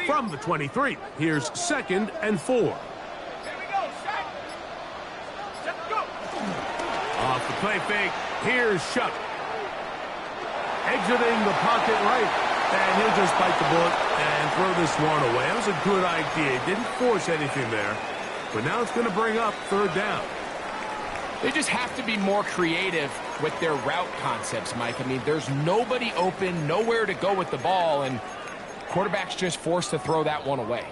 From the 23, here's 2nd and 4. Here we go, set. Set, go. Off the play fake, here's Shuck. Exiting the pocket right, and he'll just bite the bullet and throw this one away. That was a good idea. He didn't force anything there, but now it's going to bring up 3rd down. They just have to be more creative with their route concepts, Mike. I mean, there's nobody open, nowhere to go with the ball, and quarterback's just forced to throw that one away.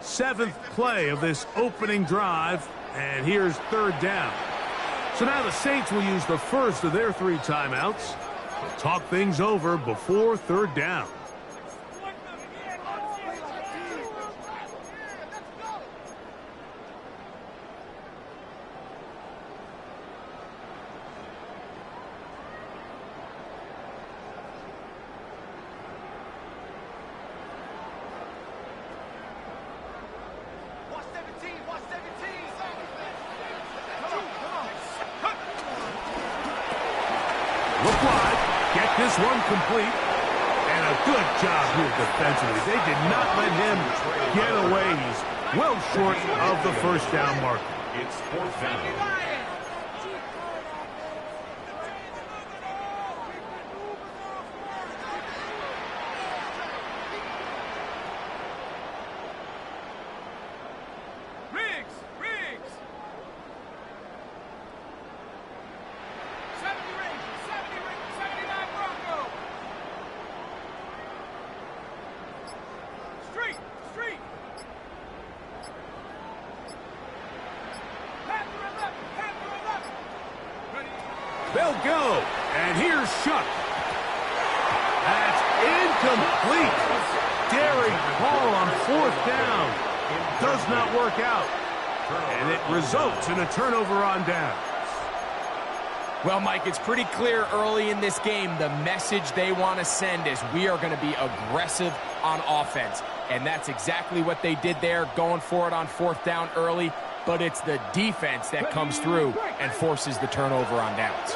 Seventh play of this opening drive, and here's 3rd down. So now the Saints will use the first of their 3 timeouts to talk things over before 3rd down. Look wide, get this one complete, and a good job here defensively. They did not let him get away. He's well short of the 1st down marker. It's 4th down. They'll go, and here's Shuck. That's incomplete. Daring call on 4th down. Does not work out, and it results in a turnover on downs. Well, Mike, it's pretty clear early in this game the message they want to send is we are going to be aggressive on offense. And that's exactly what they did there, going for it on 4th down early. But it's the defense that comes through and forces the turnover on downs.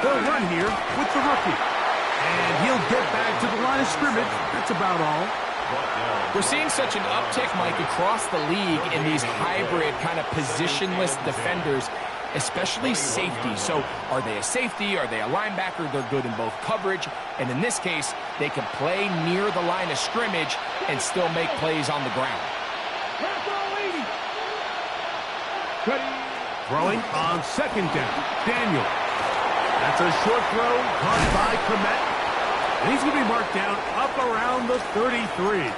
They'll run here with the rookie. And he'll get back to the line of scrimmage. That's about all. We're seeing such an uptick, Mike, across the league in these hybrid kind of positionless defenders, especially safety. So are they a safety? Are they a linebacker? They're good in both coverage. And in this case, they can play near the line of scrimmage and still make plays on the ground. Throwing on 2nd down, Daniel. That's a short throw caught by Komet. And he's going to be marked down up around the 33.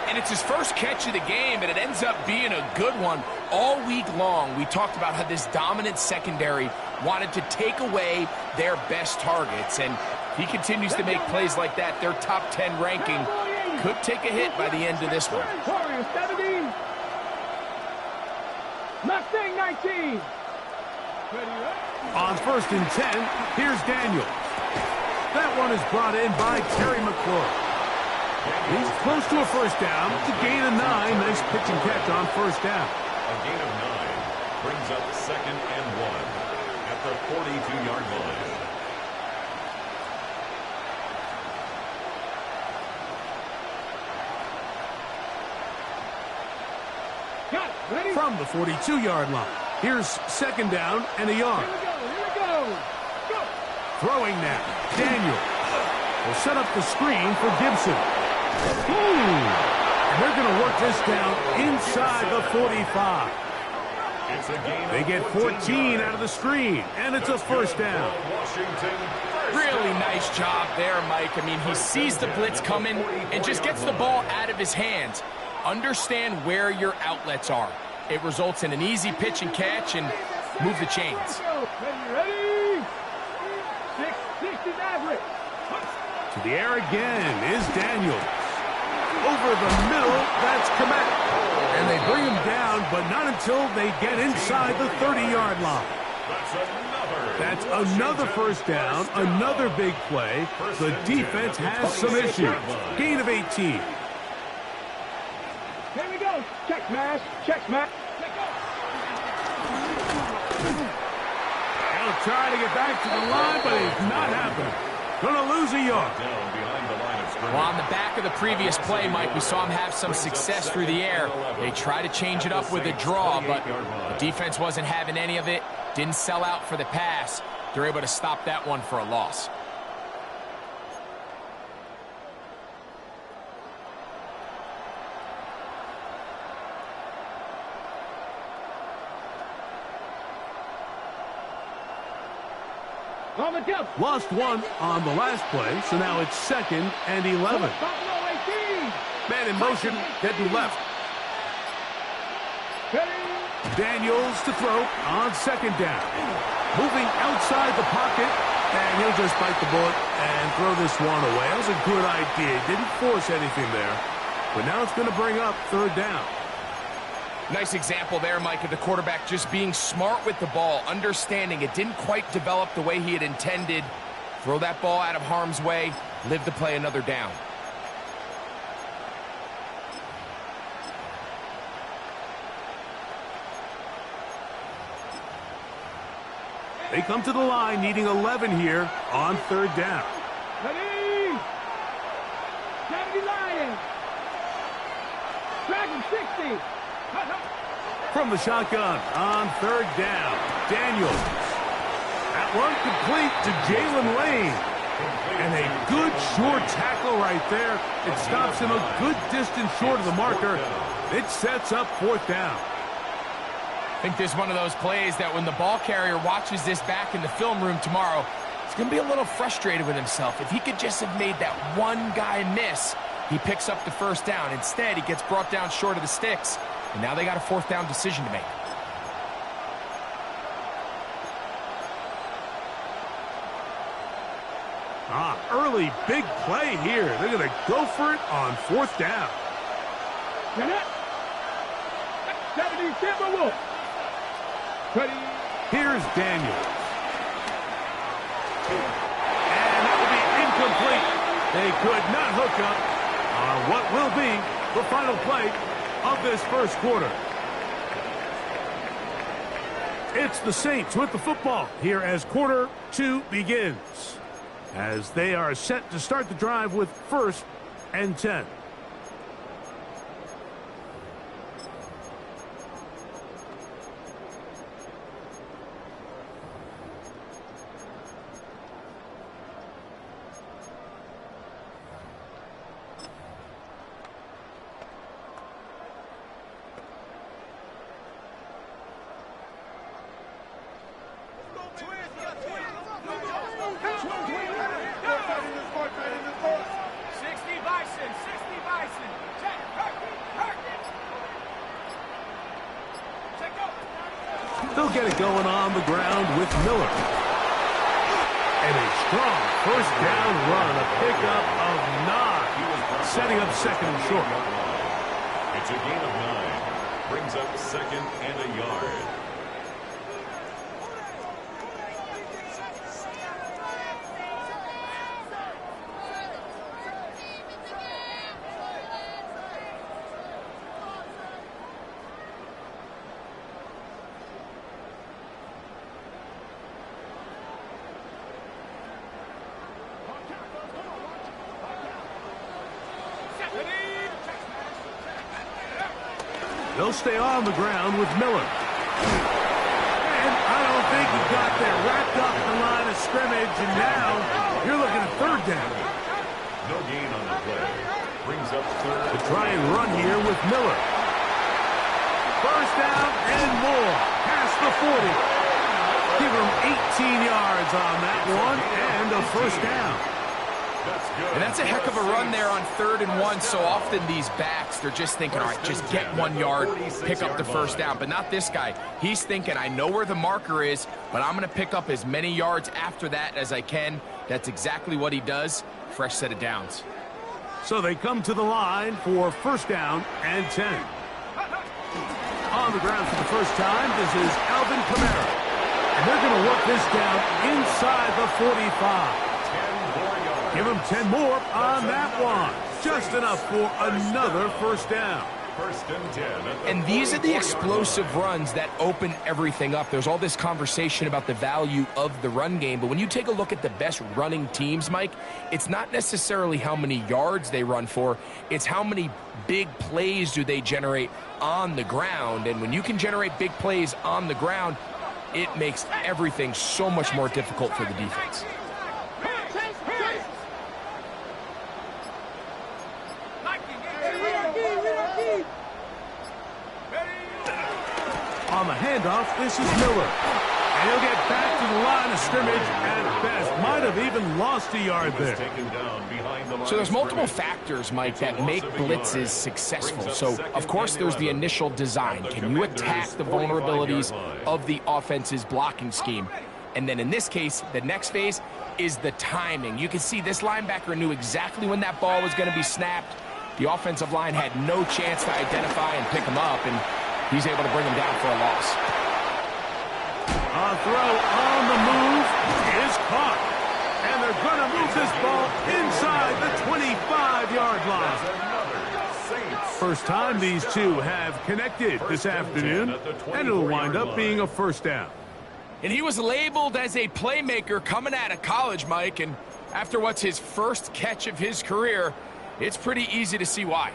And it's his first catch of the game, and it ends up being a good one. All week long, we talked about how this dominant secondary wanted to take away their best targets. And if he continues to make plays like that, their top 10 ranking could take a hit by the end of this one. Mustang 19. On 1st and 10, here's Daniel. That one is brought in by Terry McClure. He's close to a 1st down. It's a gain of 9. Nice pitch and catch on 1st down. A gain of 9 brings up 2nd and 1 at the 42-yard line. From the 42-yard line, here's 2nd down and a yard. Here we go. Throwing now, Daniel will set up the screen for Gibson. And they're going to work this down inside the 45. They get 14 out of the screen, and it's a 1st down. Really nice job there, Mike. I mean, he sees the blitz coming and just gets the ball out of his hands. Understand where your outlets are. It results in an easy pitch and catch and move the chains. Ready? 6 is average. To the air again is Daniels. over the middle. That's Komet. And they bring him down, but not until they get inside the 30-yard line. That's another first down, another big play. The defense has some issues. Gain of 18. Here we go. Check smash. Check smash. He'll try to get back to the line, but it's not happening. Gonna lose a yard. Well, on the back of the previous play, Mike, we saw him have some success through the air. They tried to change it up with a draw, but the defense wasn't having any of it. Didn't sell out for the pass. They're able to stop that one for a loss. On the jump. Lost one on the last play, so now it's 2nd and 11. Man in motion, head to left. Daniels to throw on 2nd down. Moving outside the pocket, and he'll just bite the bullet and throw this one away. That was a good idea. Didn't force anything there, but now it's going to bring up 3rd down. Nice example there, Mike, of the quarterback just being smart with the ball, understanding it didn't quite develop the way he had intended. Throw that ball out of harm's way, live to play another down. They come to the line needing 11 here on 3rd down. Ready? 70 Lions. Dragon 60. From the shotgun on 3rd down, Daniels. That one complete to Jalen Lane. And a good short tackle right there. It stops him a good distance short of the marker. It sets up 4th down. I think there's one of those plays that when the ball carrier watches this back in the film room tomorrow, he's going to be a little frustrated with himself. If he could just have made that one guy miss, he picks up the 1st down. Instead, he gets brought down short of the sticks. And now they got a 4th down decision to make. Early big play here. They're going to go for it on 4th down. 70 Timberwolves. Ready? Here's Daniels. And that will be incomplete. They could not hook up on what will be the final play of this 1st quarter. It's the Saints with the football here as quarter 2 begins, as they are set to start the drive with 1st and 10. They'll get it going on the ground with Miller. And a strong 1st down run, a pickup of 9, setting up 2nd and short. It's a gain of 9. Brings up 2nd and a yard. They'll stay on the ground with Miller. And I don't think he got there. Wrapped up at the line of scrimmage, and now you're looking at 3rd down. No gain on the play. Brings up 3rd. To try and run here with Miller. 1st down and more. Past the 40. Give him 18 yards on that one and a 1st down. And that's a heck of a run there on 3rd and 1. So often these backs, they're just thinking, all right, just get 1 yard, pick up the 1st down. But not this guy. He's thinking, I know where the marker is, but I'm going to pick up as many yards after that as I can. That's exactly what he does. Fresh set of downs. So they come to the line for first down and 10. On the ground for the first time, this is Alvin Kamara. And they're going to work this down inside the 45. Give him 10 more on that one. Just enough for another first down. First and 10. And these are the explosive runs that open everything up. There's all this conversation about the value of the run game, but when you take a look at the best running teams, Mike, it's not necessarily how many yards they run for, it's how many big plays do they generate on the ground. And when you can generate big plays on the ground, it makes everything so much more difficult for the defense. On the handoff, this is Miller. And he'll get back to the line of scrimmage at best. Might have even lost a yard there. So there's multiple factors, Mike, that make blitzes successful. So, of course, there's the initial design. Can you attack the vulnerabilities of the offense's blocking scheme? And then in this case, the next phase is the timing. You can see this linebacker knew exactly when that ball was going to be snapped. The offensive line had no chance to identify and pick him up, and he's able to bring him down for a loss. A throw on the move is caught. And they're going to move this ball inside the 25-yard line. First time these two have connected this afternoon, and it'll wind up being a first down. And he was labeled as a playmaker coming out of college, Mike, and after what's his first catch of his career, it's pretty easy to see why.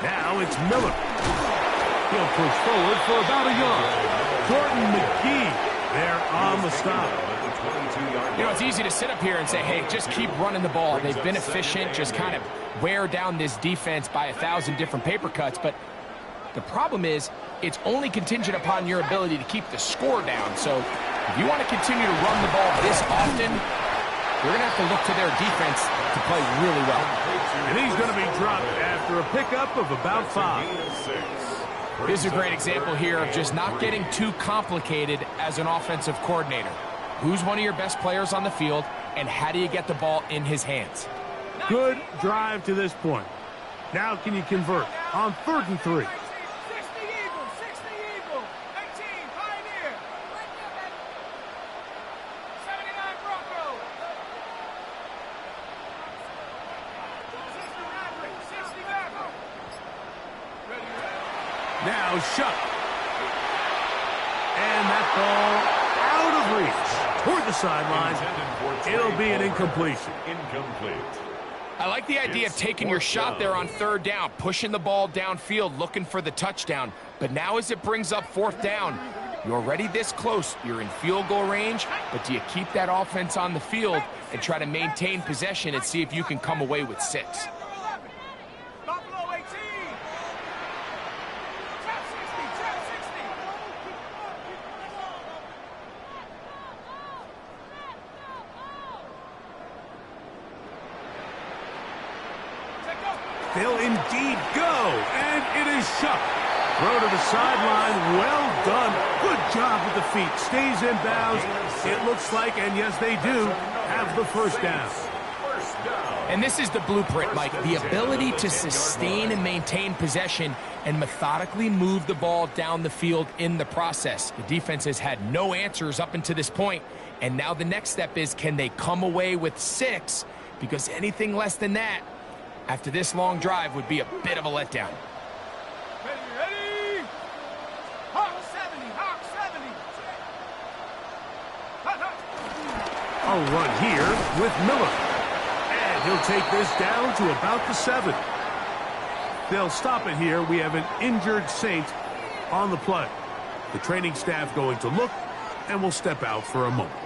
Now it's Miller. He'll push forward for about a yard. Jordan McGee there on the stop. You know, it's easy to sit up here and say, hey, just keep running the ball. They've been efficient, just kind of wear down this defense by 1,000 different paper cuts. But the problem is it's only contingent upon your ability to keep the score down. So if you want to continue to run the ball this often, you're going to have to look to their defense to play really well. And he's going to be dropped after a pickup of about 5. This is a great example here of just not getting too complicated as an offensive coordinator. Who's one of your best players on the field, and how do you get the ball in his hands? Good drive to this point. Now can you convert on 3rd and 3? 60 Eagle, 60 Eagle, 18 Pioneer, 79 Bronco, 60 Maverick, 60 Maverick. Now Shuck. And that ball out of reach toward the sideline. It'll be an incompletion. Incomplete. I like the idea of taking your shot there on 3rd down, pushing the ball downfield, looking for the touchdown. But now as it brings up 4th down, you're already this close. You're in field goal range, but do you keep that offense on the field and try to maintain possession and see if you can come away with 6? Buffalo 18. Trap 60, trap 60. They'll indeed go, and it is Shuck. Throw to the sideline, well done. Good job with the feet, stays in bounds. It looks like, and yes they do, have the first down. And this is the blueprint, Mike. The ability to sustain and maintain possession and methodically move the ball down the field in the process. The defense has had no answers up until this point, and now the next step is, can they come away with 6? Because anything less than that, after this long drive, would be a bit of a letdown. Ready? Hawk 70, Hawk 70. A run here with Miller. And he'll take this down to about the 7. They'll stop it here. We have an injured Saint on the play. The training staff going to look, and will step out for a moment.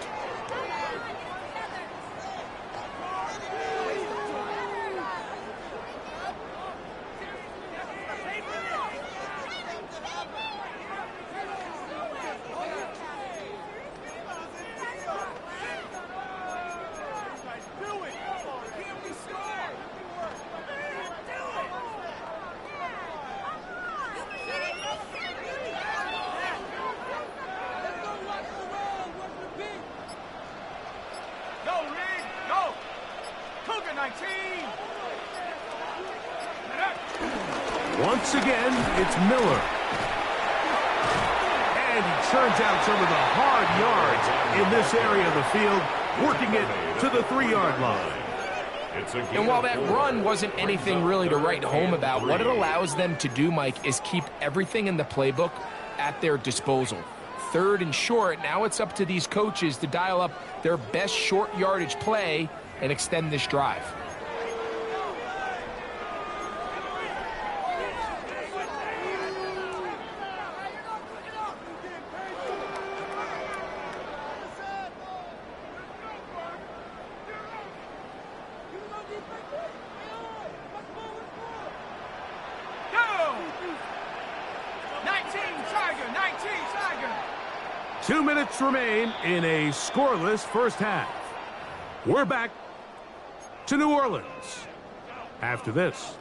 19. Once again, it's Miller. And he churns out some of the hard yards in this area of the field, working it to the 3-yard line. And while that run wasn't anything really to write home about, what it allows them to do, Mike, is keep everything in the playbook at their disposal. 3rd and short, now it's up to these coaches to dial up their best short yardage play and extend this drive. Go! 19 Tiger. 2 minutes remain in a scoreless first half. We're back to New Orleans after this.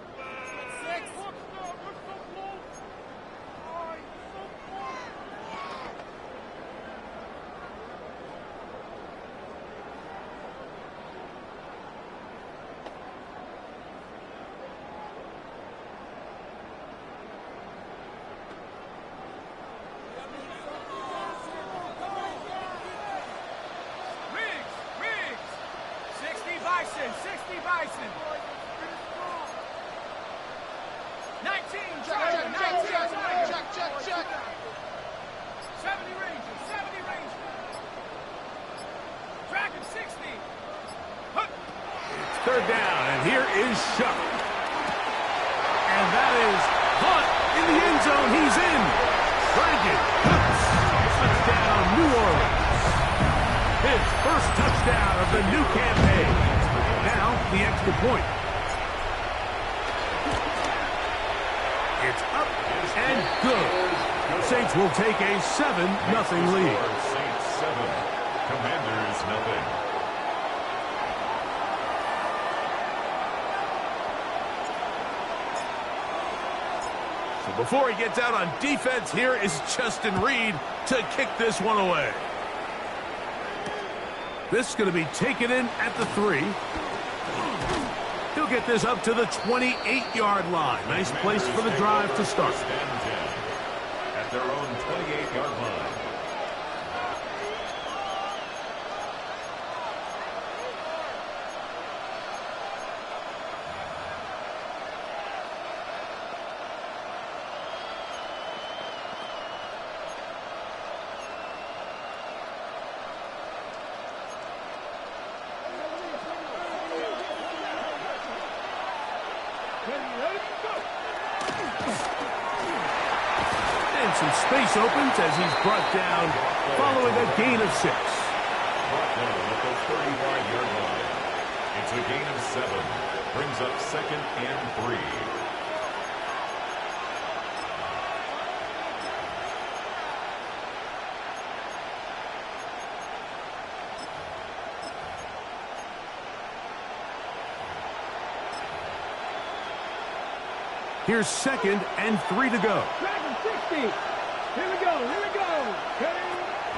Riggs. 60 Bison. 19 Tiger. 19 Tiger. Check. 70 Rangers. Dragon 60. It's 3rd down, and here is Shuck. And that is Hunt in the end zone. He's in. Dragon hooks. Touchdown, New Orleans. His first touchdown of the new campaign. Now, the extra point. It's up and good. Saints will take a 7-0 lead. Saints 7, Commanders nothing. So before he gets out on defense, here is Justin Reed to kick this one away. This is going to be taken in at the 3. He'll get this up to the 28-yard line. Nice place for the drive to start. Stand 10 at their own 28-yard line. And some space opens as he's brought down following a gain of 6. Brought down at the 35-yard line. It's a gain of 7. Brings up 2nd and 3. Here's 2nd and 3 to go. Dragon 60. Here we go.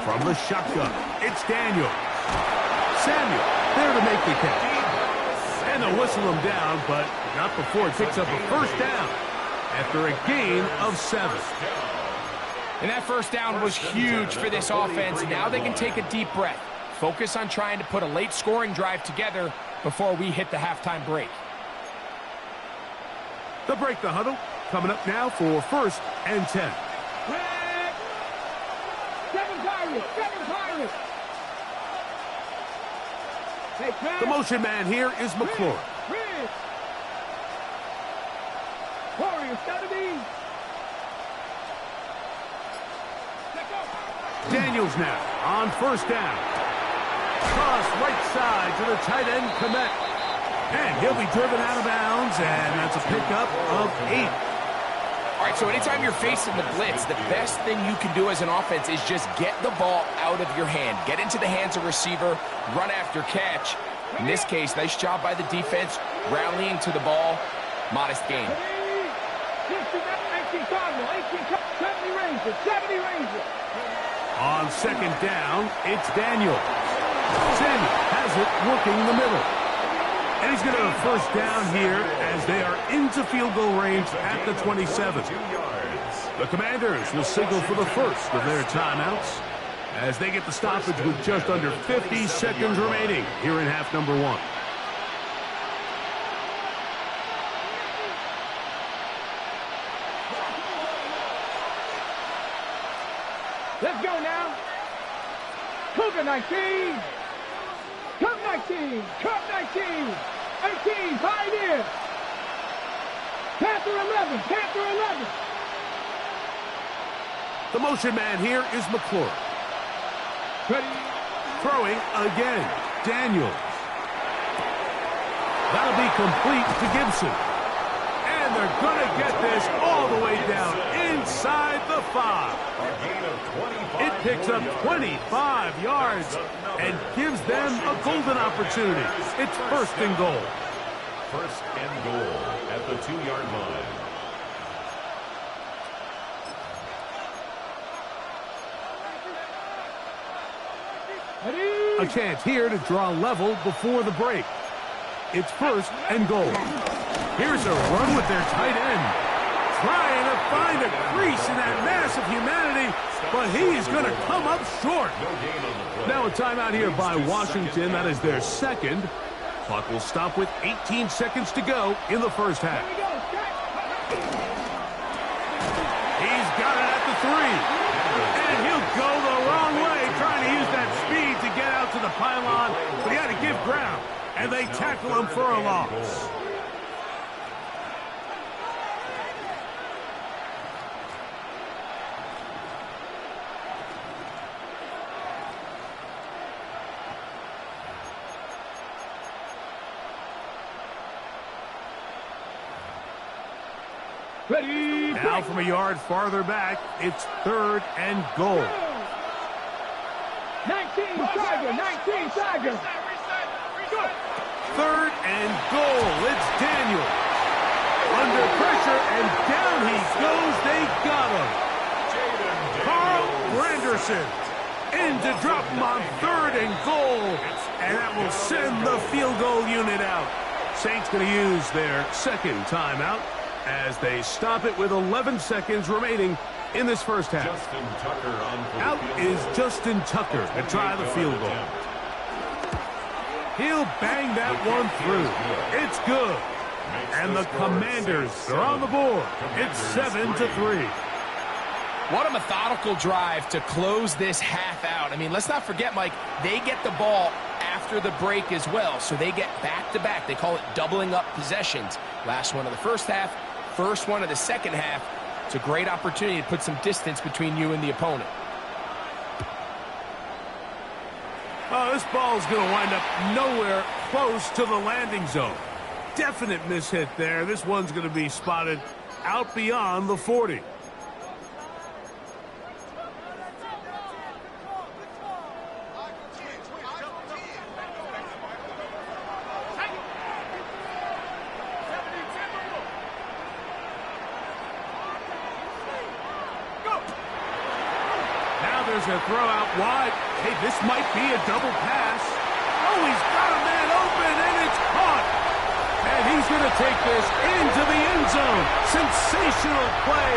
From the shotgun, it's Daniels. Samuel there to make the catch. And they'll whistle him down, but not before it picks up a first down after a gain of 7. And that first down was huge for this offense. Now they can take a deep breath. Focus on trying to put a late scoring drive together before we hit the halftime break. The break the huddle coming up now for 1st and 10. Seven Pirates. The motion man here is McClure. Warriors, 70. Daniels now on 1st down. Cross right side to the tight end, Komet. And he'll be driven out of bounds, and that's a pickup of 8. All right, so anytime you're facing the blitz, the best thing you can do as an offense is just get the ball out of your hand. Get into the hands of receiver, run after catch. In this case, nice job by the defense, rallying to the ball. Modest gain. 70 Rangers. On 2nd down, it's Daniels. Samuel has it working the middle. And he's going to have first down here as they are into field goal range at the 27. The Commanders will signal for the first of their timeouts as they get the stoppage with just under 50 seconds remaining here in half number one. Let's go now. Cougar 19. Cup 19. Cup 19. 18. Pioneer. Panther 11. Panther 11. The motion man here is McClure. Ready. Throwing again. Daniels. That'll be complete to Gibson. And they're going to get this all the way down inside the 5. It picks up 25 yards and gives them a golden opportunity. It's first and goal. First and goal at the 2-yard line. A chance here to draw level before the break. It's first and goal. Here's a run with their tight end. Trying to find a crease in that mass of humanity, but he's going to come up short. Now a timeout here by Washington. That is their second. Clock will stop with 18 seconds to go in the first half. He's got it at the 3. And he'll go the wrong way, trying to use that speed to get out to the pylon, but he had to give ground, and they tackle him for a loss. Ready. Now from a yard farther back, it's third and goal. 19 Tiger. 19 Tiger. Third and goal. It's Daniel. Under pressure, and down he goes. They got him. Carl Granderson in to drop him on third and goal. And that will send the field goal unit out. Saints going to use their second timeout as they stop it with 11 seconds remaining in this first half. Justin Tucker on for Out is Justin Tucker to try the field goal. He'll bang that one through. It's good. And the Commanders are on the board. It's 7-3. What a methodical drive to close this half out. I mean, let's not forget, Mike, they get the ball after the break as well, so they get back-to-back. They call it doubling up possessions. Last one of the first half, first one of the second half. It's a great opportunity to put some distance between you and the opponent. Oh, this ball is going to wind up nowhere close to the landing zone. Definite mishit there. This one's going to be spotted out beyond the 40. There's a throw out wide. Hey, this might be a double pass. Oh, he's got a man open, and it's caught. And he's going to take this into the end zone. Sensational play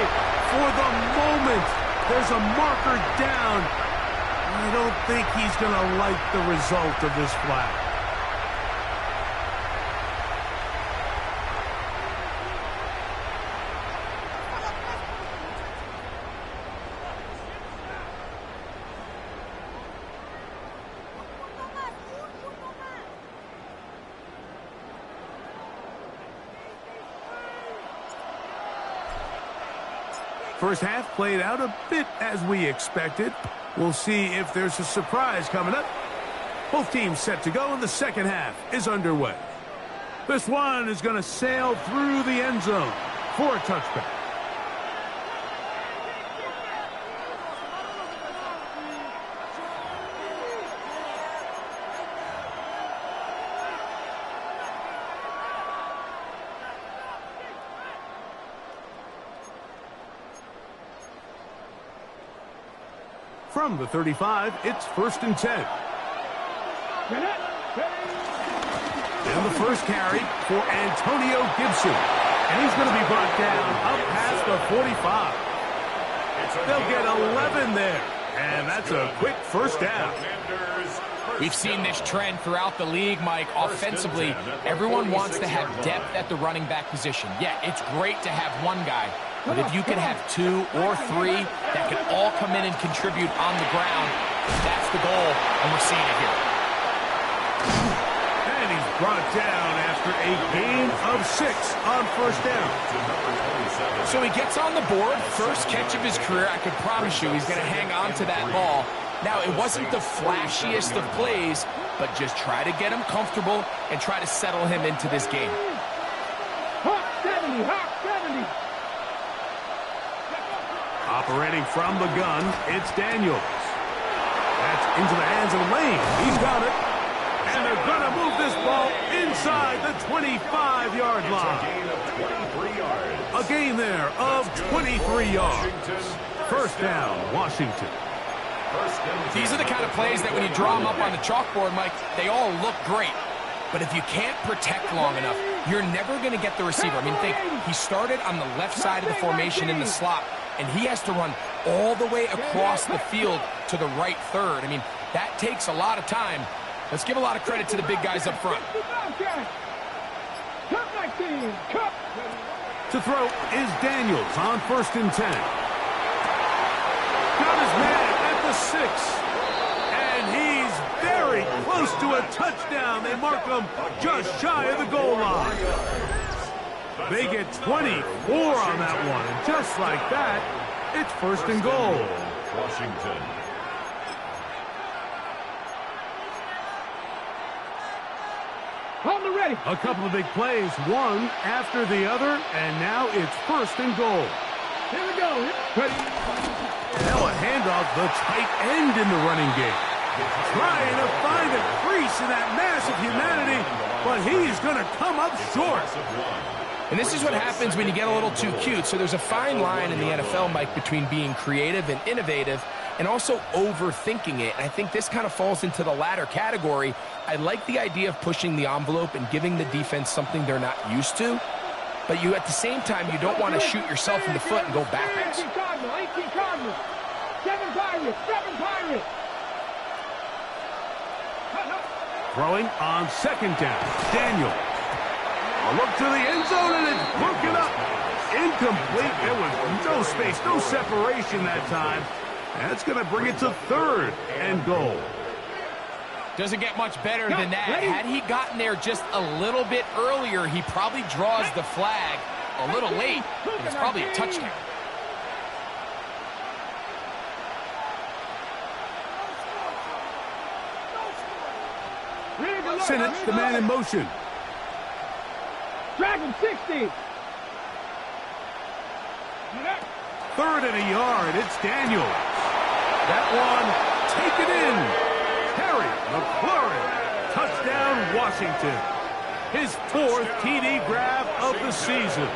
for the moment. There's a marker down. I don't think he's going to like the result of this flag. First half played out a bit as we expected. We'll see if there's a surprise coming up. Both teams set to go, and the second half is underway. This one is going to sail through the end zone for a touchback. From the 35, it's 1st and 10. And the first carry for Antonio Gibson. And he's going to be brought down up past the 45. They'll get 11 there. And that's a quick first down. We've seen this trend throughout the league, Mike. Offensively, everyone wants to have depth at the running back position. Yeah, it's great to have one guy, but if you can have 2 or 3 that can all come in and contribute on the ground, that's the goal, and we're seeing it here. And he's brought down after a gain of 6 on first down. So he gets on the board, first catch of his career. I can promise you he's going to hang on to that ball. Now, it wasn't the flashiest of plays, but just try to get him comfortable and try to settle him into this game. Hawk 70, Hawk 70. Operating from the gun, it's Daniels. That's into the hands of Lane. He's got it. And they're going to move this ball inside the 25-yard line. A gain there of 23 yards. First down, Washington. These are the kind of plays that when you draw them up on the chalkboard, Mike, they all look great. But if you can't protect long enough, you're never going to get the receiver. I mean, think, he started on the left side of the formation in the slot, and he has to run all the way across the field to the right third. I mean, that takes a lot of time. Let's give a lot of credit to the big guys up front. To throw is Daniels on 1st and 10. Got his man at the 6. And he's very close to a touchdown. They mark him just shy of the goal line. They get 24 on that one. And just like that, it's 1st and goal. Washington. On the ready. A couple of big plays, one after the other, and now it's 1st and goal. Here we go. Ready. Now a handoff, the tight end in the running game. Trying to find a crease in that mass of humanity, but he's going to come up short. And this is what happens when you get a little too cute. So there's a fine line in the NFL, Mike, between being creative and innovative and also overthinking it. And I think this kind of falls into the latter category. I like the idea of pushing the envelope and giving the defense something they're not used to. But you, at the same time, you don't want to shoot yourself in the foot and go backwards. 18 Cardinal. 7 Pirates. 7 Pirates. Throwing on 2nd down. Daniel. A look to the end zone, and it's broken up. Incomplete. There was no space, no separation that time. That's going to bring it to 3rd and goal. Doesn't get much better than that. Had he gotten there just a little bit earlier, he probably draws the flag a little late, and it's probably a touchdown. Sinnott, the man in motion. Dragon 60. 3rd and a yard. It's Daniels. That one, take it in. Terry McLaurin. Touchdown, Washington. His 4th TD grab of the season.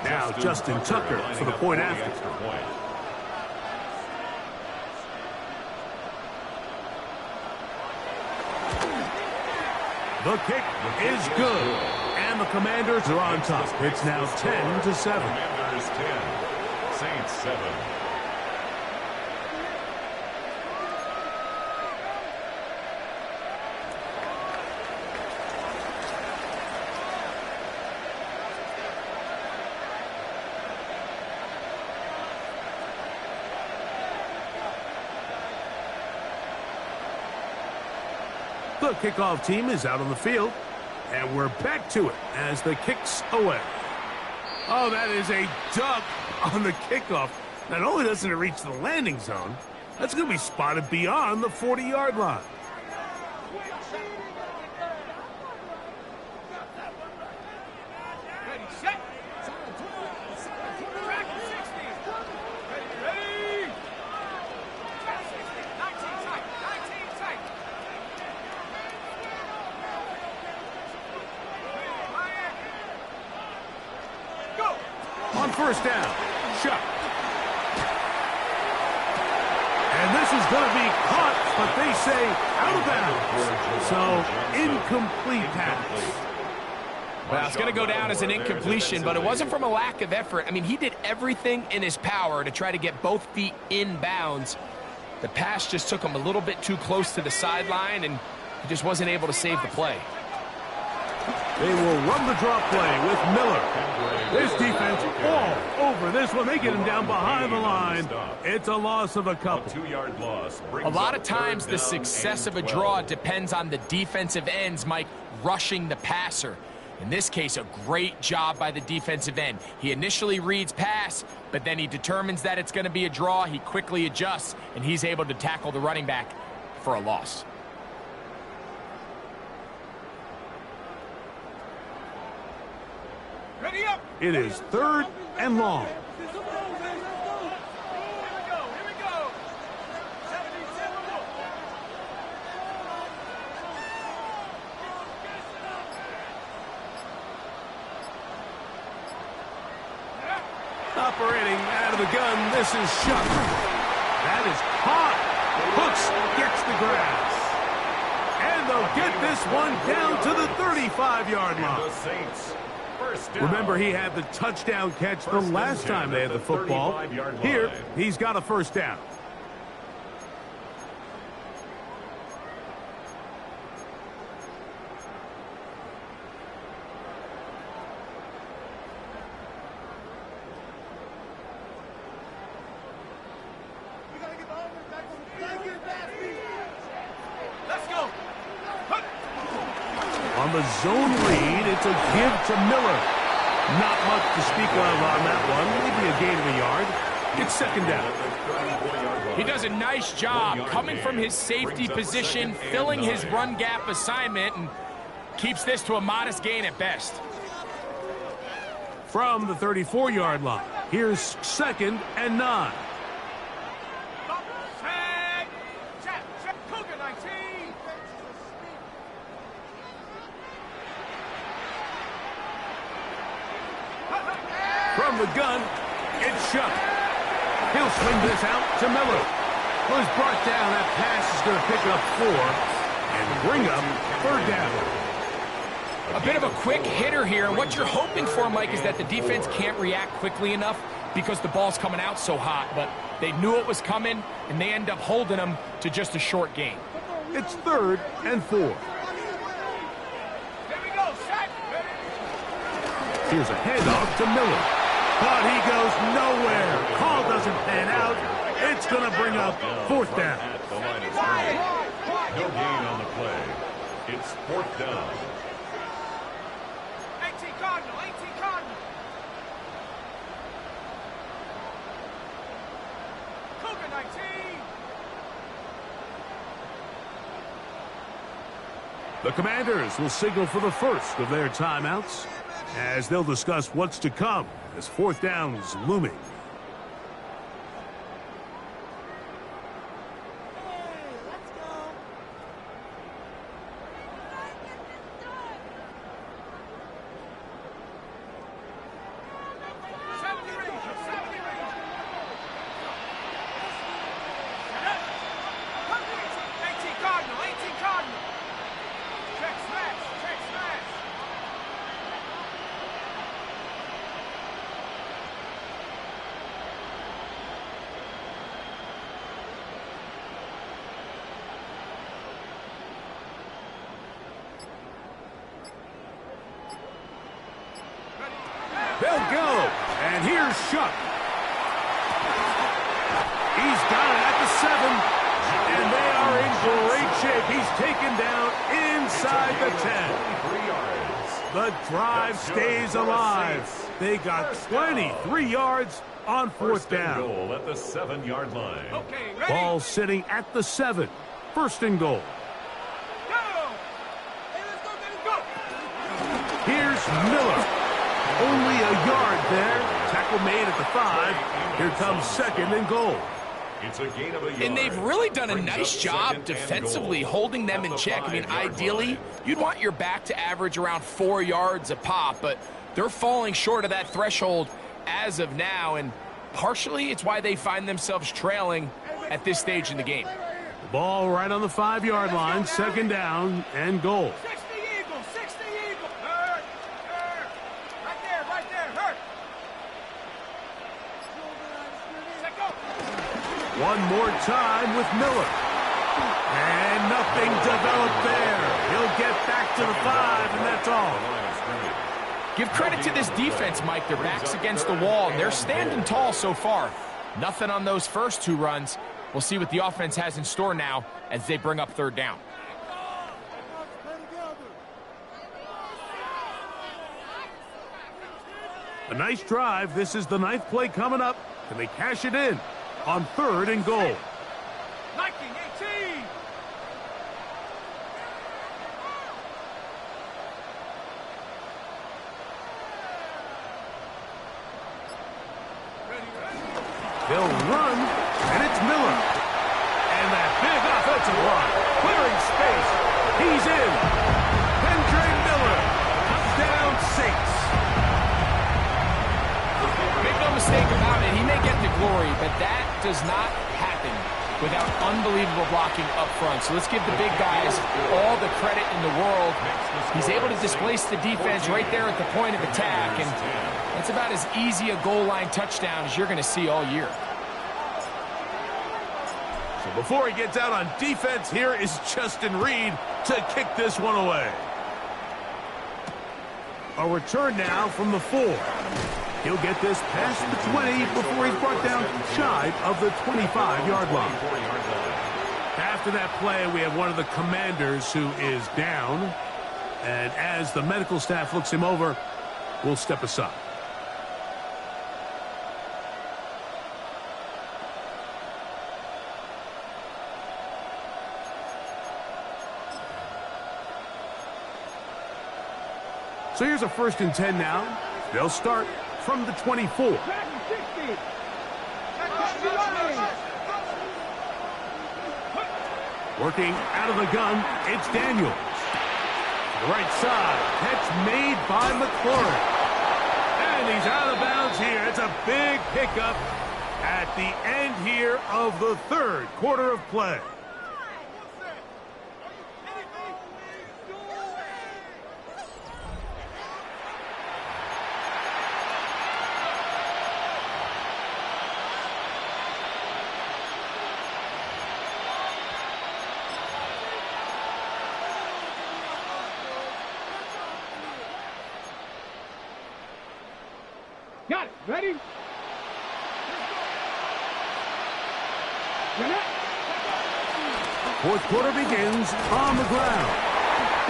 Now Justin Tucker for the point after. The kick is good, and the Commanders are on top. It's now 10-7. Commanders 10, Saints 7. The kickoff team is out on the field, and we're back to it as the kick's away. Oh, that is a duck on the kickoff. Not only doesn't it reach the landing zone, that's going to be spotted beyond the 40-yard line. Ready, set. Dragon 60. Ready. 19 tight. 19 tight. On 1st down, Chuck. going to be caught, but they say out of bounds. So, incomplete pass. Well, it's going to go down as an incompletion, but it wasn't from a lack of effort. I mean, he did everything in his power to try to get both feet in bounds. The pass just took him a little bit too close to the sideline, and he just wasn't able to save the play. They will run the drop play with Miller. This defense all over this one. They get him down behind the line. It's a loss of a couple. A lot of times the success of a draw depends on the defensive ends, Mike, rushing the passer. In this case, a great job by the defensive end. He initially reads pass, but then he determines that it's going to be a draw. He quickly adjusts, and he's able to tackle the running back for a loss. Ready up. It is 3rd and long. Here we go. 77. Operating out of the gun, this is Shuck. That is caught. Hooks gets the grass. And they'll get this one down to the 35-yard line. Remember, he had the touchdown catch the last time they had the football. Here, he's got a first down. Let's go. On the zone read, it's a give to Miller. Not much to speak of on that one. Maybe a gain of a yard. It's 2nd down. He does a nice job coming from his safety position, filling his run gap assignment, and keeps this to a modest gain at best. From the 34-yard line, here's 2nd and 9. Check. Cougar 19. From the gun, it's Shuck. He'll swing this out to Miller. Was brought down. That pass is going to pick up 4 and bring up 3rd down. A bit of a quick hitter here, and what you're hoping for, Mike, is that the defense can't react quickly enough because the ball's coming out so hot, but they knew it was coming, and they end up holding them to just a short gain. It's 3rd and 4. Here we go, Shaq. Here's a handoff to Miller. But he goes nowhere. Call doesn't pan out. It's going to bring up 4th down. No gain on the play. It's 4th down. 18 Cardinal. Cougar 19. The Commanders will signal for the first of their timeouts as they'll discuss what's to come as 4th down is looming. They'll go. And here's Shuck. He's got it at the 7. And they are in great shape. He's taken down inside the 10. The drive stays alive. They got 23 yards on 4th down. Goal at the 7-yard line. Okay, ready? Ball sitting at the 7. 1st and goal. Go. Hey, let's go. Here's Miller. Only a yard there. Tackle made at the 5. Here comes 2nd and goal. It's a gain of a yard. And they've really done a nice job defensively holding them in check. I mean, ideally, you'd want your back to average around 4 yards a pop, but they're falling short of that threshold as of now, and partially it's why they find themselves trailing at this stage in the game. Ball right on the 5-yard line, second down and goal. 60 Eagles, 60 Eagles. Hurt. Right there, hurt. Set go. One more time with Miller. And nothing developed there. He'll get back to the 5, and that's all. Give credit to this defense, Mike. Their back's against the wall, and they're standing tall so far. Nothing on those first 2 runs. We'll see what the offense has in store now as they bring up third down. A nice drive. This is the 9th play coming up. Can they cash it in on 3rd and goal? 19-18. They'll run, and it's Miller. And that big offensive line, clearing space. He's in. Andre Miller, touchdown Saints. Make no mistake about it, he may get the glory, but that does not happen without unbelievable blocking up front. So let's give the big guys all the credit in the world. He's able to displace the defense right there at the point of attack, and that's about as easy a goal line touchdown as you're going to see all year. So before he gets out on defense, here is Justin Reed to kick this one away. A return now from the 4. He'll get this past the 20 before he's brought down shy of the 25-yard line. After that play, we have one of the commanders who is down. And as the medical staff looks him over, we'll step aside. So here's a 1st and 10 now. They'll start from the 24. Working out of the gun, it's Daniels. The right side, catch made by McLaurin. And he's out of bounds here. It's a big pickup at the end here of the 3rd quarter of play. Got it. Ready? Fourth quarter begins on the ground.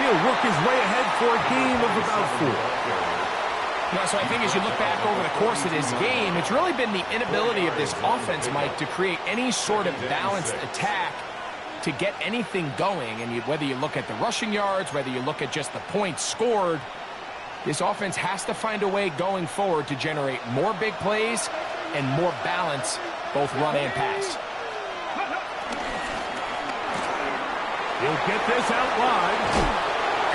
He'll work his way ahead for a gain of about 4. So I think as you look back over the course of this game, it's really been the inability of this offense, Mike, to create any sort of balanced attack to get anything going. And whether you look at the rushing yards, whether you look at just the points scored, this offense has to find a way going forward to generate more big plays and more balance, both run and pass. He'll get this out wide,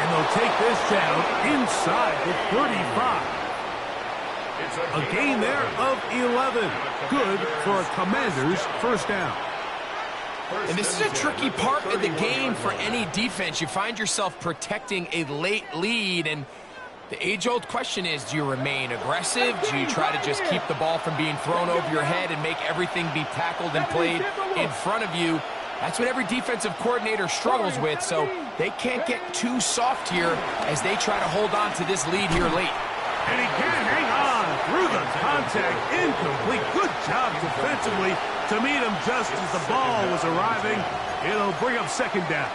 and they'll take this down inside the 35. A gain there of 11. Good for a Commander's 1st down. And this is a tricky part of the game for any defense. You find yourself protecting a late lead, and the age-old question is, do you remain aggressive? Do you try to just keep the ball from being thrown over your head and make everything be tackled and played in front of you? That's what every defensive coordinator struggles with, so they can't get too soft here as they try to hold on to this lead here late. And he can't hang on through the contact. Incomplete. Good job defensively to meet him just as the ball was arriving. It'll bring up 2nd down.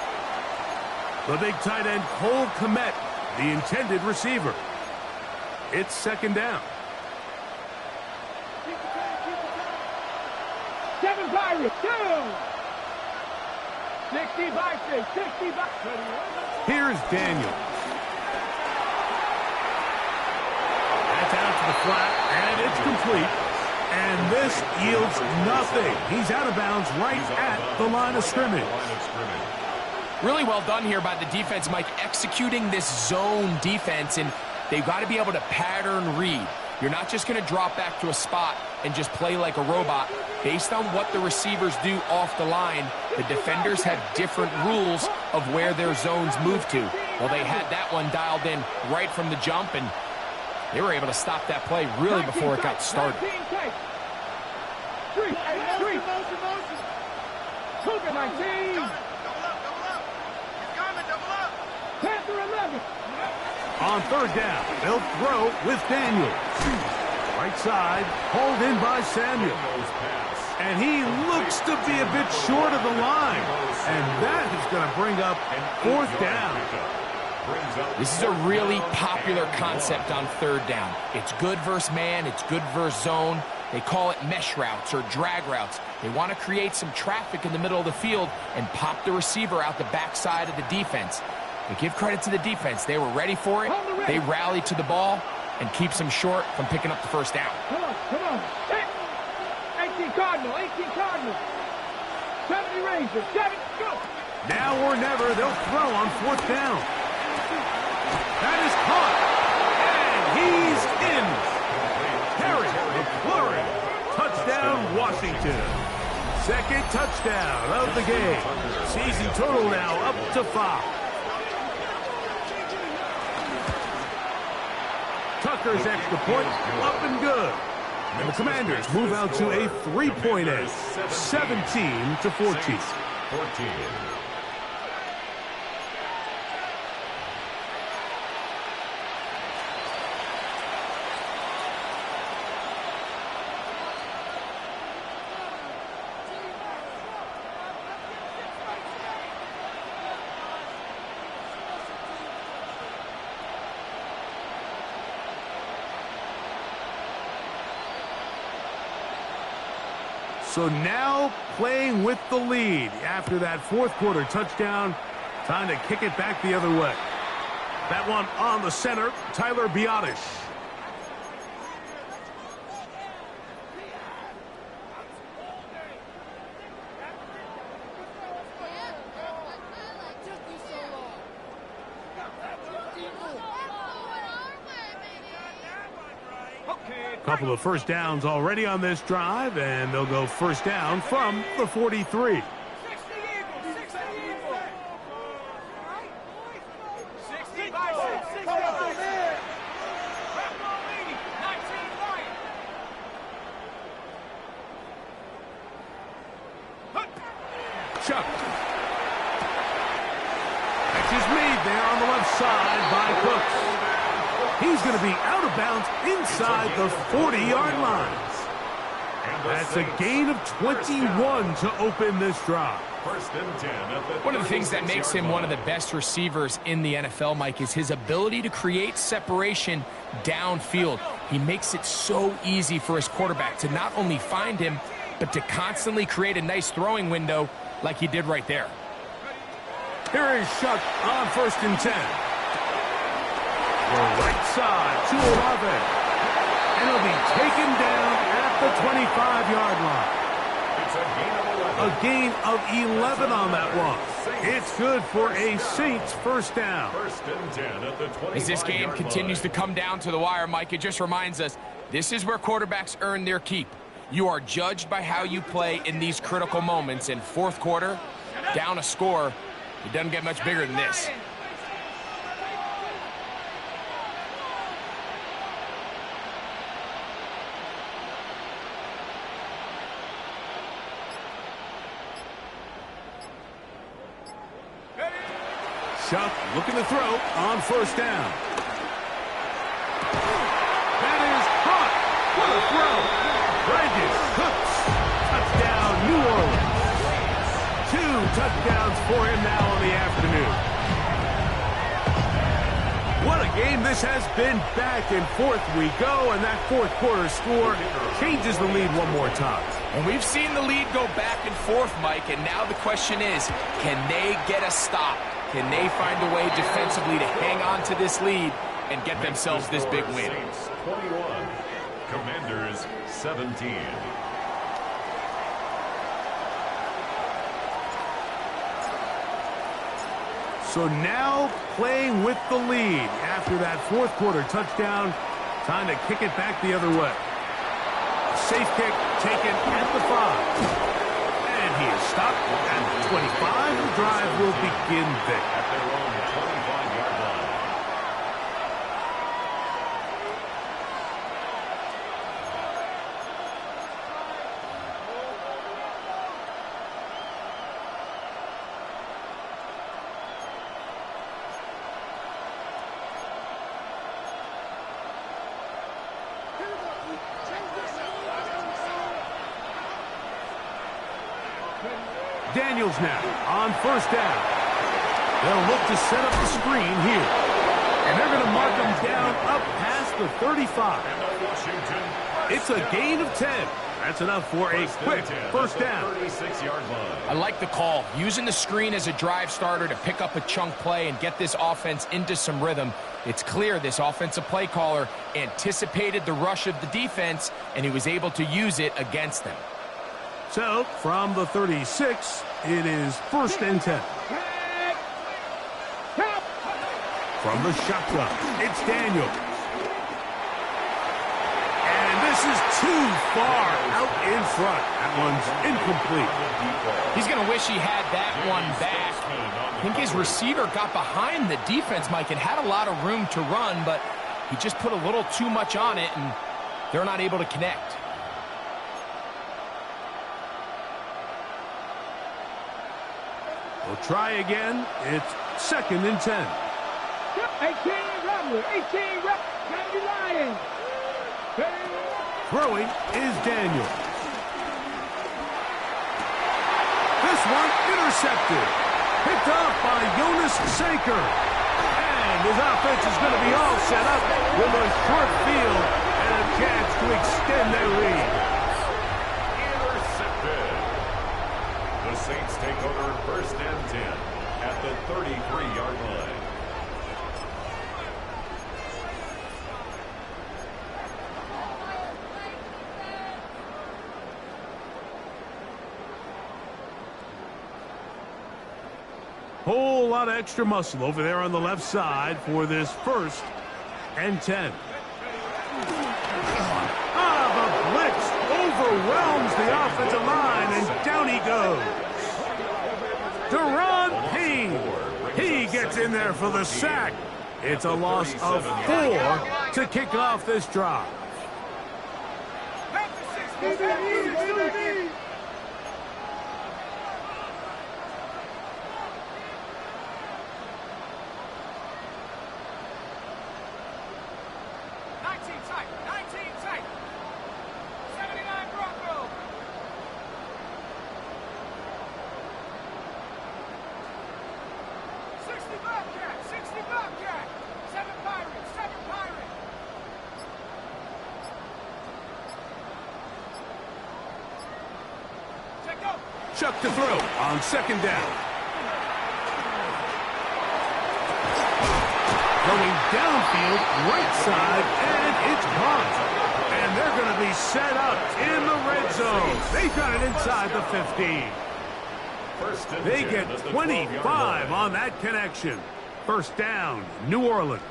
The big tight end, Cole Kmet, the intended receiver. It's 2nd down. 7 Pirates, 2. 60 by 6, 60 by 20. Here's Daniels. That's out to the flat, and it's complete. And this yields nothing. He's out of bounds right at the line of scrimmage. Really well done here by the defense, Mike, executing this zone defense, and they've got to be able to pattern read. You're not just going to drop back to a spot and just play like a robot. Based on what the receivers do off the line, the defenders have different rules of where their zones move to. Well, they had that one dialed in right from the jump, and they were able to stop that play really before it got started. On third down, they'll throw with Daniel. Right side, hauled in by Samuel. And he looks to be a bit short of the line. And that is going to bring up fourth down. This is a really popular concept on third down. It's good versus man, it's good versus zone. They call it mesh routes or drag routes. They want to create some traffic in the middle of the field and pop the receiver out the backside of the defense. But give credit to the defense. They were ready for it. They rallied to the ball and keeps them short from picking up the first down. Come on. 18 Cardinal. 70 Rangers. 7, go. Now or never, they'll throw on fourth down. That is caught. And he's in. Harry McLaurin. Touchdown, Washington. Second touchdown of the game. Season total now up to 5. Tucker's extra point up and good. And the Commanders move out to a 3-point edge, 17-14. So now playing with the lead after that fourth quarter touchdown. Time to kick it back the other way. That one on the center, Tyler Biotish. Couple of first downs already on this drive, and they'll go first down from the 43. Chuck. Catch is made there on the left side by Cooks. He's going to be out of bounds inside the 40-yard line. That's a gain of 21 to open this drive. One of the things that makes him one of the best receivers in the NFL, Mike, is his ability to create separation downfield. He makes it so easy for his quarterback to not only find him, but to constantly create a nice throwing window like he did right there. Here is Shuck on 1st and 10. The right side to 11. And he'll be taken down at the 25-yard line. A gain of 11 on that one. It's good for a Saints first down. As this game continues to come down to the wire, Mike, it just reminds us, this is where quarterbacks earn their keep. You are judged by how you play in these critical moments. In fourth quarter, down a score, it doesn't get much bigger than this. Chuck looking to throw on first down. That is caught. What a throw. Brandon Cooks. Touchdown, New Orleans. 2 touchdowns for him now on the afternoon. What a game this has been. Back and forth we go, and that fourth quarter score changes the lead one more time. And we've seen the lead go back and forth, Mike, and now the question is, can they get a stop? Can they find a way defensively to hang on to this lead and get themselves this big win? 21, Commanders 17. So now playing with the lead after that fourth quarter touchdown. Time to kick it back the other way. Safe kick taken at the 5. And he is stopped at the 25. The drive will begin there. At their own 25-yard line. Daniels now on first down. They'll look to set up the screen here. And they're going to mark him down up past the 35. It's a gain of 10. That's enough for a quick first down. 36-yard line. I like the call. Using the screen as a drive starter to pick up a chunk play and get this offense into some rhythm. It's clear this offensive play caller anticipated the rush of the defense, and he was able to use it against them. So, from the 36, it is first and 10. From the shotgun, it's Daniels. And this is too far out in front. That one's incomplete. He's going to wish he had that one back. I think his receiver got behind the defense, Mike, and had a lot of room to run, but he just put a little too much on it, and they're not able to connect. We'll try again. It's second and 10. 18 Rebel, 18 Rebel, County Lions. Throwing is Daniel. This one intercepted. Picked off by Jonas Saker. And his offense is going to be all set up with a short field and a chance to extend their lead. Intercepted. The Saints take over first and 10 at the 33-yard line. Whole lot of extra muscle over there on the left side for this first and 10. The blitz overwhelms the offensive line, and down he goes. Deron Payne. He gets in there for the sack. It's a loss of 4 to kick off this drive. Chuck to throw on second down. Going downfield, right side, and it's caught. And they're going to be set up in the red zone. They got it inside the 15. They get 25 on that connection. First down, New Orleans.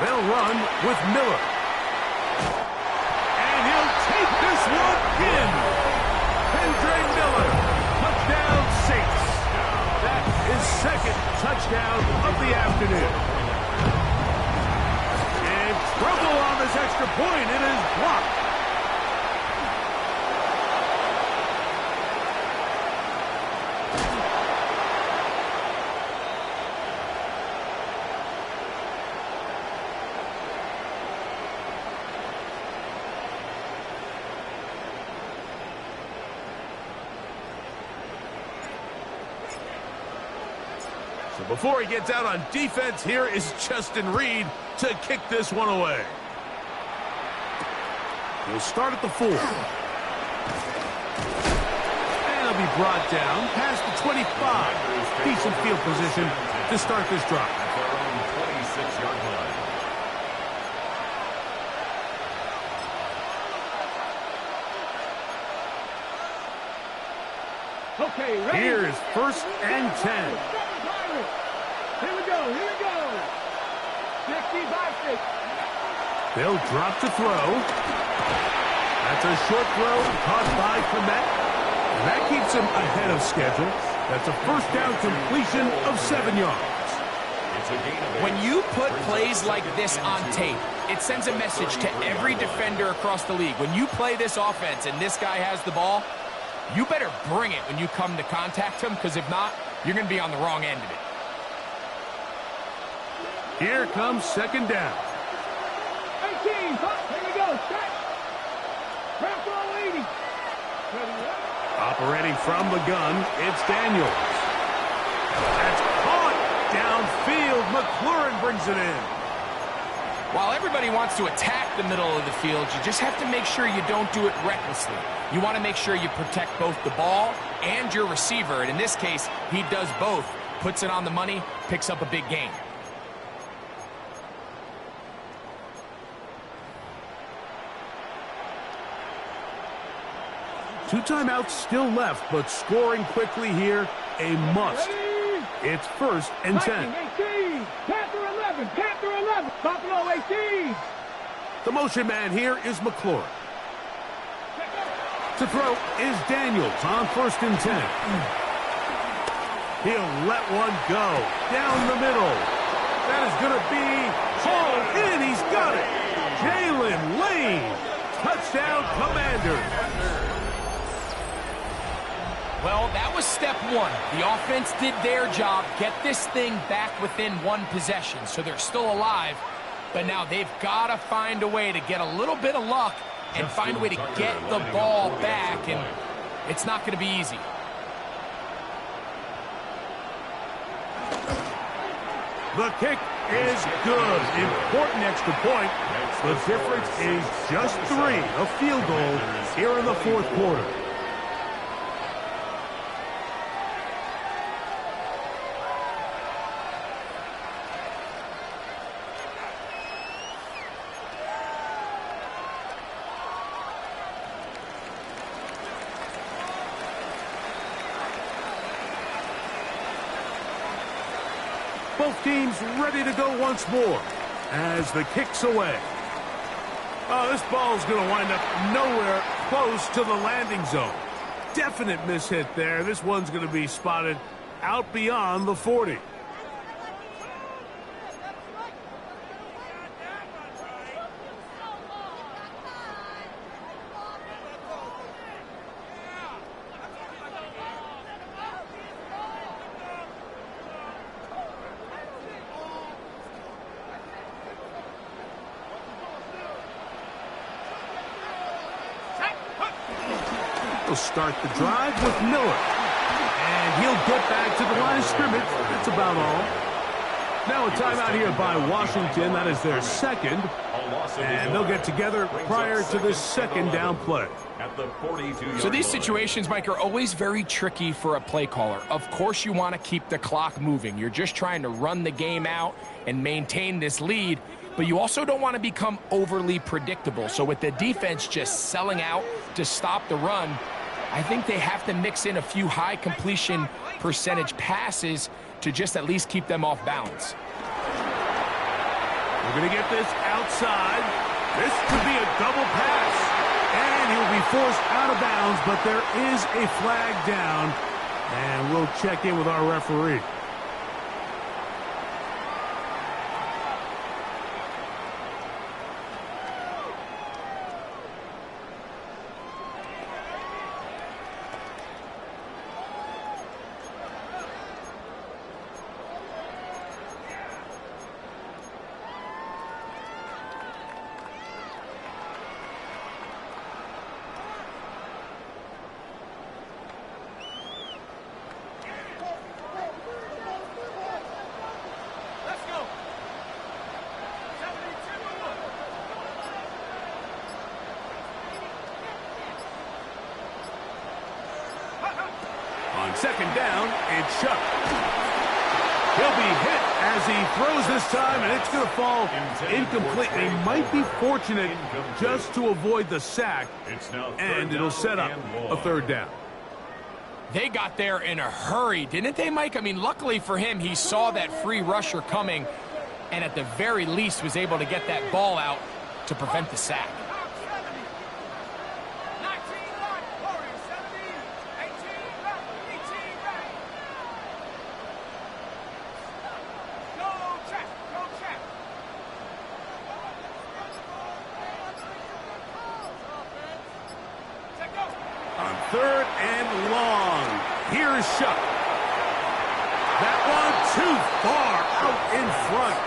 They'll run with Miller. chin. Andre Miller, touchdown Saints. That is second touchdown of the afternoon. And trouble on this extra point. It is blocked. So before he gets out on defense, here is Justin Reed to kick this one away. He'll start at the 4. And he'll be brought down past the 25. Decent field position to start this drive. At their own 26-yard line. Okay, ready? Here is 1st and 10. Here we go, here we go. 60 by 6. They'll drop to throw. That's a short throw caught by Komet. And that keeps him ahead of schedule. That's a first down completion of 7 yards. It's a gain of 8. When you put plays like this on tape, it sends a message to every defender across the league. When you play this offense and this guy has the ball, you better bring it when you come to contact him, because if not, you're going to be on the wrong end of it. Here comes 2nd down. 18, here we go, set. Press all 80. Ready, Operating from the gun, it's Daniels. That's caught downfield. McLaurin brings it in. While everybody wants to attack the middle of the field, you just have to make sure you don't do it recklessly. You want to make sure you protect both the ball and your receiver. And in this case, he does both. Puts it on the money, picks up a big gain. Two timeouts still left, but scoring quickly here, a must. ready. It's 1st and 10. 18, Panther 11, Panther 11, Buffalo 18. The motion man here is McLaurin. To throw is Daniels on 1st and 10. He'll let one go down the middle. That is going to be hauled in. He's got it. Jalen Lane. Touchdown, Commanders. Well, that was step 1. The offense did their job, get this thing back within 1 possession, so they're still alive. But now they've got to find a way to get a little bit of luck and find a way to get the ball back, and it's not going to be easy. The kick is good. Important extra point. The difference is just 3. A field goal here in the 4th quarter. Both teams ready to go once more as the kick's away. Oh, this ball's going to wind up nowhere close to the landing zone. Definite mishit there. This one's going to be spotted out beyond the 40. He'll start the drive with Miller. And he'll get back to the line of scrimmage. That's about all. Now a timeout here by Washington. That is their 2nd. And they'll get together prior to this 2nd down play. So these situations, Mike, are always very tricky for a play caller. Of course you want to keep the clock moving. You're just trying to run the game out and maintain this lead. But you also don't want to become overly predictable. So with the defense just selling out to stop the run, I think they have to mix in a few high completion percentage passes to just at least keep them off balance. We're going to get this outside. This could be a double pass. And he'll be forced out of bounds, but there is a flag down. And we'll check in with our referee. On second down, it's Chuck. He'll be hit as he throws this time, and it's going to fall incomplete. They might be fortunate just to avoid the sack, and it'll set up a third down. They got there in a hurry, didn't they, Mike? I mean, luckily for him, he saw that free rusher coming, and at the very least was able to get that ball out to prevent the sack. On third and long, here's Shuck. That one too far out in front.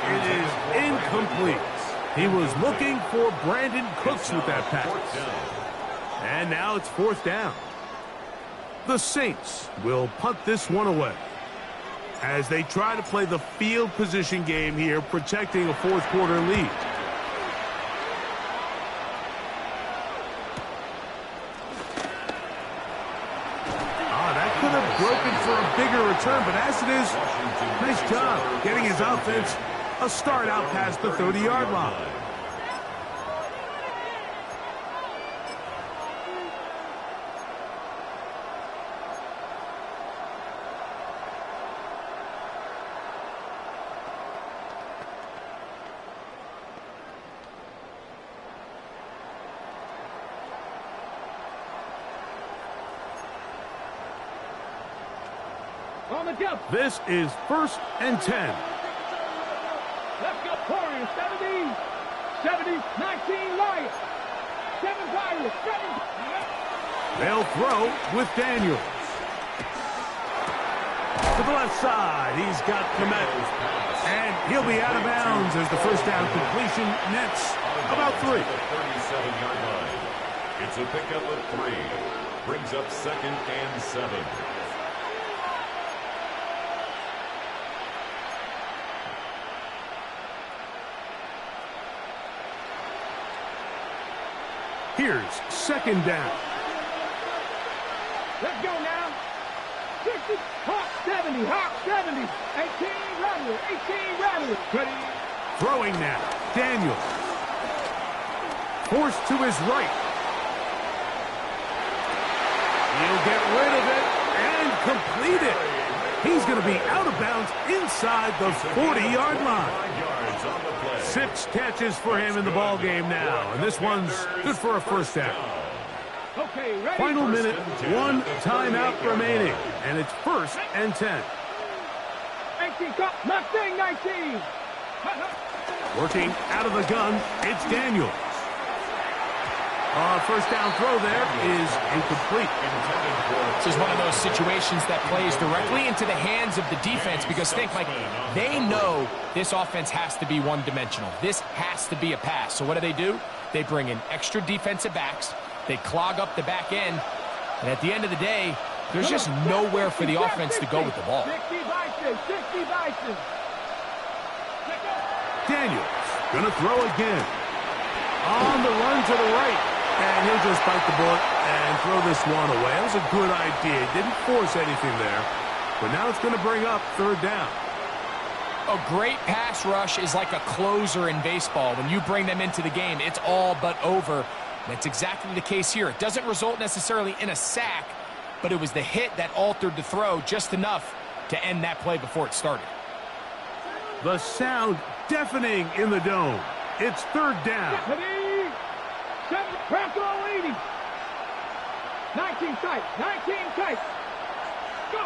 It is incomplete. He was looking for Brandon Cooks with that pass. And now it's fourth down. The Saints will punt this one away as they try to play the field position game here, protecting a fourth quarter lead. Could have broken for a bigger return, but as it is, nice job getting his offense a start out past the 30-yard line. On the jump. This is first and 10. Let's go, Warriors. 70, 19, Lions. 7 Pirates, 7. They'll throw with Daniels. To the left side, he's got Komet. And he'll be out of bounds as the first down completion nets about 3. 37-yard line. It's a pickup of 3. Brings up second and 7. Here's second down. Let's go now. 60, Hawk 70, Hawk 70. 18 Rattler, 18 Rattler. Ready? Throwing now. Daniels. Forced to his right. He'll get rid of it and complete it. He's going to be out of bounds inside the 40-yard line. 6 catches for him in the ball game now, and this one's good for a first down. Okay, ready? Final minute, 1 timeout remaining, and it's first and 10. 18, Mustang 19. Working out of the gun, it's Daniels. First down throw there is incomplete. This is one of those situations that plays directly into the hands of the defense because think, Mike, they know this offense has to be one-dimensional. This has to be a pass. So what do? They bring in extra defensive backs. They clog up the back end. And at the end of the day, there's just nowhere for the offense to go with the ball. 60 Bison. Daniels going to throw again. On the run to the right. And he'll just bite the bullet and throw this one away. That was a good idea. Didn't force anything there. But now it's going to bring up third down. A great pass rush is like a closer in baseball. When you bring them into the game, it's all but over. That's exactly the case here. It doesn't result necessarily in a sack, but it was the hit that altered the throw just enough to end that play before it started. The sound deafening in the dome. It's third down. 7. Bronco leading. 19 tight. 19 tight. Go.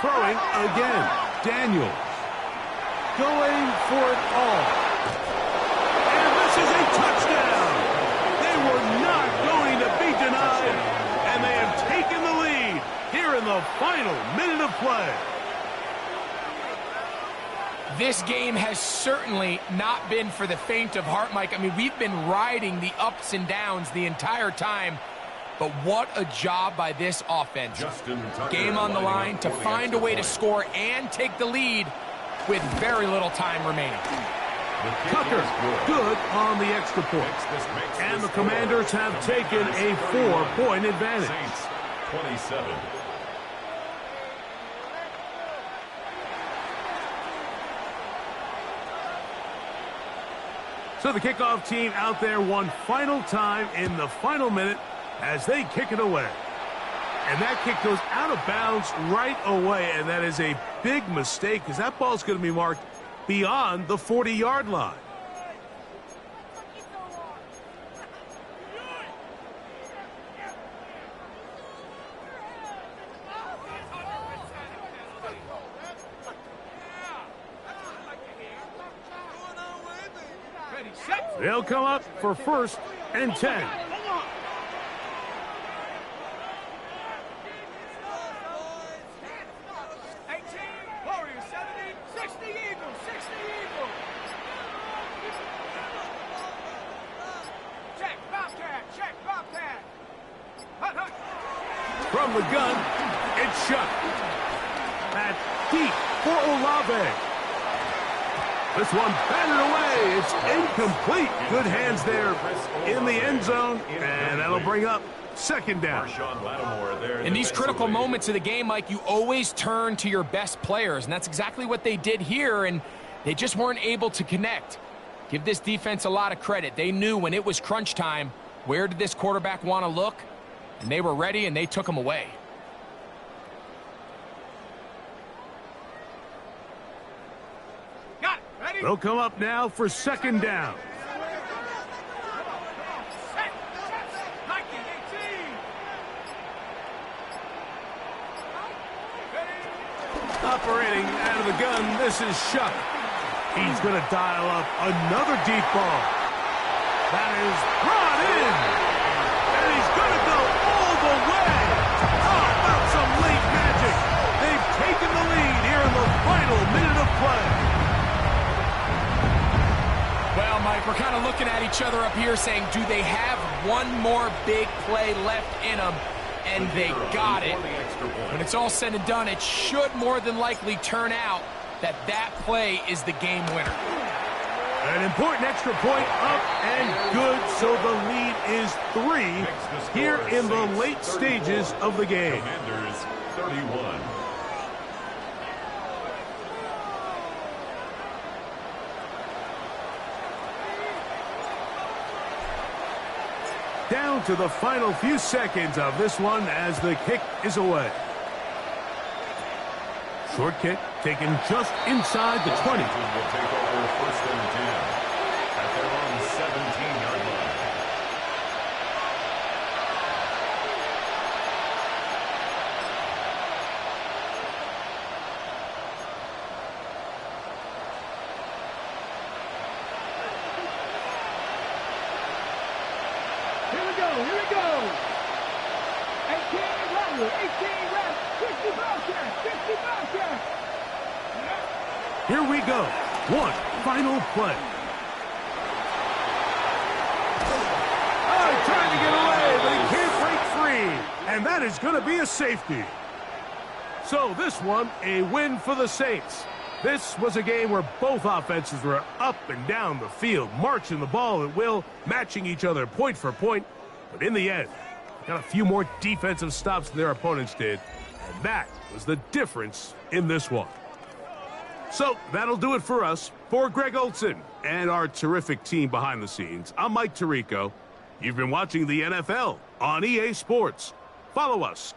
Throwing again. Daniels. Going for it all. And this is a touchdown. They were not going to be denied. And they have taken the lead here in the final minute of play. This game has certainly not been for the faint of heart, Mike. I mean, we've been riding the ups and downs the entire time. But what a job by this offense. Game on the line to find a way to score and take the lead with very little time remaining. Tucker, good on the extra point. And the Commanders have taken a 4-point advantage. 27. So the kickoff team out there one final time in the final minute as they kick it away. And that kick goes out of bounds right away, and that is a big mistake because that ball's going to be marked beyond the 40-yard line. They'll come up for 1st and 10. From the gun, it's shot. That's deep for Olave. This one batted away. It's incomplete. Good hands there in the end zone, and that'll bring up 2nd down. In these critical moments of the game, Mike, you always turn to your best players, and that's exactly what they did here, and they just weren't able to connect. Give this defense a lot of credit. They knew when it was crunch time, where did this quarterback want to look, and they were ready, and they took him away. They'll come up now for 2nd down. Operating out of the gun, this is Shuck. He's going to dial up another deep ball. That is brought in. And he's going to go all the way. How about some late magic? They've taken the lead here in the final minute of play. Well, Mike, we're kind of looking at each other up here saying, do they have one more big play left in them? And they got it. When it's all said and done, it should more than likely turn out that that play is the game winner. An important extra point up and good, so the lead is 3 here in the late stages of the game. Commanders 31. Down to the final few seconds of this one as the kick is away. Short kick taken just inside the 20. Will take over 1st and 10 at their own 17-yard line. Here we go. 18 Rattler, 18 Rattler, 60 Bobcat, 60 Bobcat. Here we go. One final play. Oh, trying to get away, but he can't break free. And that is going to be a safety. So this one, a win for the Saints. This was a game where both offenses were up and down the field, marching the ball at will, matching each other point for point. But in the end, got a few more defensive stops than their opponents did. And that was the difference in this one. So that'll do it for us. For Greg Olson and our terrific team behind the scenes, I'm Mike Tirico. You've been watching the NFL on EA Sports. Follow us